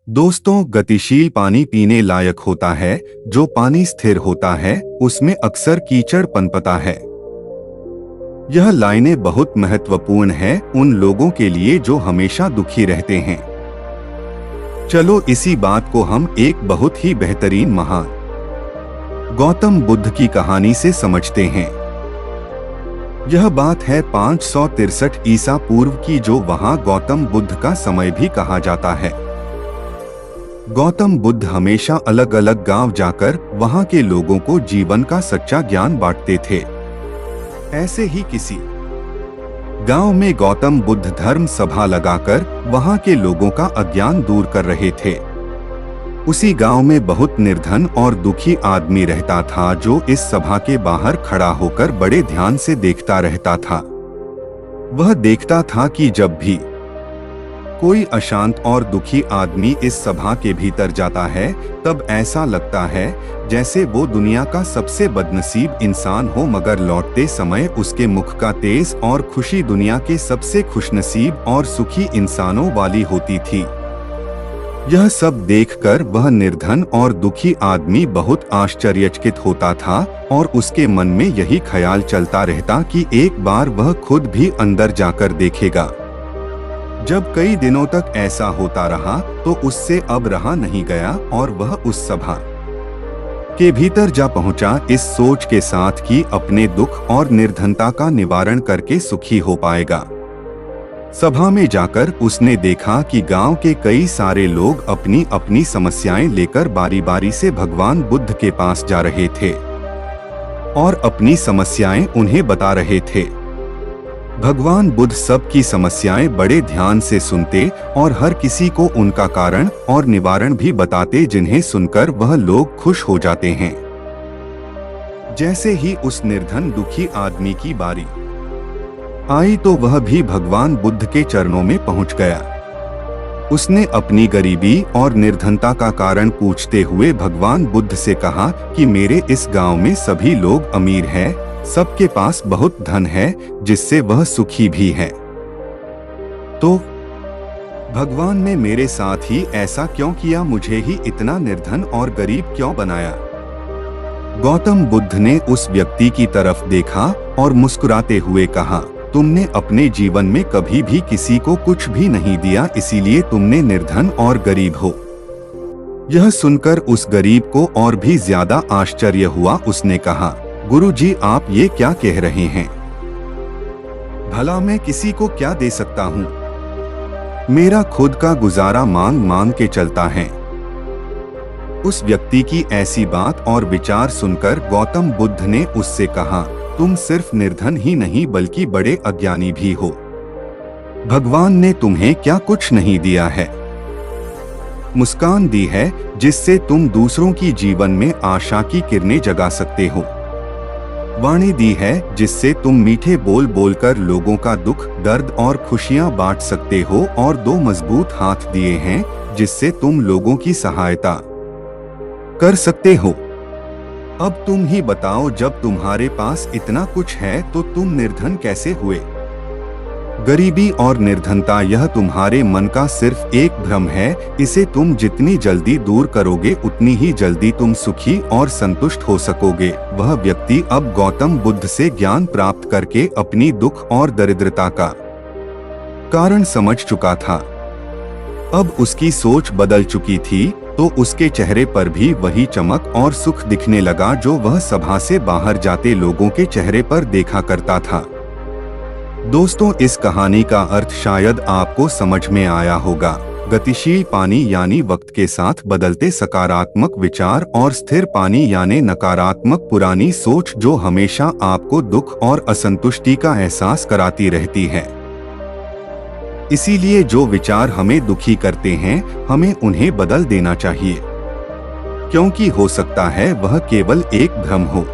दोस्तों, गतिशील पानी पीने लायक होता है। जो पानी स्थिर होता है उसमें अक्सर कीचड़ पनपता है। यह लाइनें बहुत महत्वपूर्ण है उन लोगों के लिए जो हमेशा दुखी रहते हैं। चलो इसी बात को हम एक बहुत ही बेहतरीन महान गौतम बुद्ध की कहानी से समझते हैं। यह बात है 563 ईसा पूर्व की, जो वहां गौतम बुद्ध का समय भी कहा जाता है। गौतम बुद्ध हमेशा अलग अलग गांव जाकर वहां के लोगों को जीवन का सच्चा ज्ञान बांटते थे। ऐसे ही किसी गांव में गौतम बुद्ध धर्म सभा लगाकर वहां के लोगों का अज्ञान दूर कर रहे थे। उसी गांव में बहुत निर्धन और दुखी आदमी रहता था, जो इस सभा के बाहर खड़ा होकर बड़े ध्यान से देखता रहता था। वह देखता था कि जब भी कोई अशांत और दुखी आदमी इस सभा के भीतर जाता है, तब ऐसा लगता है जैसे वो दुनिया का सबसे बदनसीब इंसान हो, मगर लौटते समय उसके मुख का तेज और खुशी दुनिया के सबसे खुशनसीब और सुखी इंसानों वाली होती थी। यह सब देखकर वह निर्धन और दुखी आदमी बहुत आश्चर्यचकित होता था और उसके मन में यही ख्याल चलता रहता कि एक बार वह खुद भी अंदर जाकर देखेगा। जब कई दिनों तक ऐसा होता रहा तो उससे अब रहा नहीं गया और वह उस सभा के भीतर जा पहुंचा, इस सोच के साथ कि अपने दुख और निर्धनता का निवारण करके सुखी हो पाएगा। सभा में जाकर उसने देखा कि गांव के कई सारे लोग अपनी अपनी समस्याएं लेकर बारी बारी से भगवान बुद्ध के पास जा रहे थे और अपनी समस्याएं उन्हें बता रहे थे। भगवान बुद्ध सबकी समस्याएं बड़े ध्यान से सुनते और हर किसी को उनका कारण और निवारण भी बताते, जिन्हें सुनकर वह लोग खुश हो जाते हैं। जैसे ही उस निर्धन दुखी आदमी की बारी आई तो वह भी भगवान बुद्ध के चरणों में पहुंच गया। उसने अपनी गरीबी और निर्धनता का कारण पूछते हुए भगवान बुद्ध से कहा कि मेरे इस गांव में सभी लोग अमीर हैं, सबके पास बहुत धन है, जिससे वह सुखी भी है। तो भगवान ने मेरे साथ ही ऐसा क्यों किया? मुझे ही इतना निर्धन और गरीब क्यों बनाया? गौतम बुद्ध ने उस व्यक्ति की तरफ देखा और मुस्कुराते हुए कहा, तुमने अपने जीवन में कभी भी किसी को कुछ भी नहीं दिया, इसीलिए तुमने निर्धन और गरीब हो। यह सुनकर उस गरीब को और भी ज्यादा आश्चर्य हुआ। उसने कहा, गुरुजी, आप ये क्या कह रहे हैं? भला मैं किसी को क्या दे सकता हूँ? मेरा खुद का गुजारा मांग मांग के चलता है। उस व्यक्ति की ऐसी बात और विचार सुनकर गौतम बुद्ध ने उससे कहा, तुम सिर्फ निर्धन ही नहीं बल्कि बड़े अज्ञानी भी हो। भगवान ने तुम्हें क्या कुछ नहीं दिया है? मुस्कान दी है जिससे तुम दूसरों की जीवन में आशा की किरणें जगा सकते हो। वाणी दी है जिससे तुम मीठे बोल बोलकर लोगों का दुख, दर्द और खुशियां बांट सकते हो, और दो मजबूत हाथ दिए हैं जिससे तुम लोगों की सहायता कर सकते हो। अब तुम ही बताओ, जब तुम्हारे पास इतना कुछ है तो तुम निर्धन कैसे हुए? गरीबी और निर्धनता यह तुम्हारे मन का सिर्फ एक भ्रम है। इसे तुम जितनी जल्दी दूर करोगे उतनी ही जल्दी तुम सुखी और संतुष्ट हो सकोगे। वह व्यक्ति अब गौतम बुद्ध से ज्ञान प्राप्त करके अपनी दुख और दरिद्रता का कारण समझ चुका था। अब उसकी सोच बदल चुकी थी, तो उसके चेहरे पर भी वही चमक और सुख दिखने लगा जो वह सभा से बाहर जाते लोगों के चेहरे पर देखा करता था। दोस्तों, इस कहानी का अर्थ शायद आपको समझ में आया होगा। गतिशील पानी यानी वक्त के साथ बदलते सकारात्मक विचार, और स्थिर पानी यानी नकारात्मक पुरानी सोच जो हमेशा आपको दुख और असंतुष्टि का एहसास कराती रहती है। इसीलिए जो विचार हमें दुखी करते हैं, हमें उन्हें बदल देना चाहिए, क्योंकि हो सकता है वह केवल एक भ्रम हो।